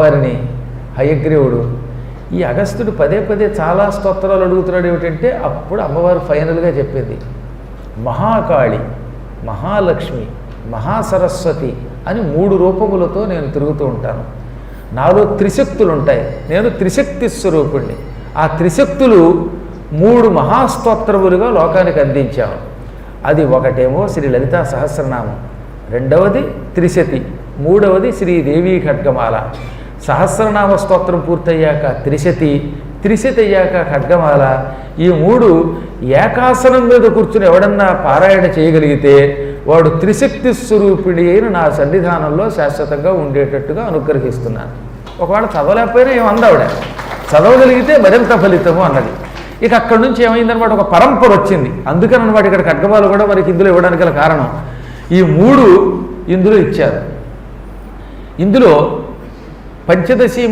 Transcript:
వారిని హయగ్రీవుడు ఈ అగస్త్యుడు పదే పదే చాలా స్తోత్రాలు అడుగుతున్నాడు. ఏమిటంటే అప్పుడు అమ్మవారు ఫైనల్గా చెప్పింది, మహాకాళి, మహాలక్ష్మి, మహాసరస్వతి అని 3 రూపములతో నేను తిరుగుతూ ఉంటాను. నాలో త్రిశక్తులు ఉంటాయి. నేను త్రిశక్తి స్వరూపుణ్ణి. ఆ త్రిశక్తులు 3 మహాస్తోత్రములుగా లోకానికి అందించాము. అది ఒకటేమో శ్రీ లలితా సహస్రనామం, రెండవది త్రిశతి, మూడవది శ్రీదేవీ ఖడ్గమాల. సహస్రనామ స్తోత్రం పూర్తయ్యాక త్రిశతి, త్రిశతి అయ్యాక ఖడ్గమాల. ఈ 3 ఏకాసనం మీద కూర్చుని ఎవడన్నా పారాయణ చేయగలిగితే వాడు త్రిశక్తి స్వరూపిణి అయిన నా సన్నిధానంలో శాశ్వతంగా ఉండేటట్టుగా అనుగ్రహిస్తున్నాను. ఒకవేళ చదవలేకపోయినా ఏమందావిడ, చదవగలిగితే మరింత ఫలితము అన్నది. ఇక అక్కడి నుంచి ఏమైందనమాట, ఒక పరంపర వచ్చింది. అందుకని అనమాట ఇక్కడ ఖడ్గమాలు కూడా మనకి ఇందులో ఇవ్వడానికి గల కారణం. ఈ 3 ఇందులో ఇచ్చారు. ఇందులో పంచదశి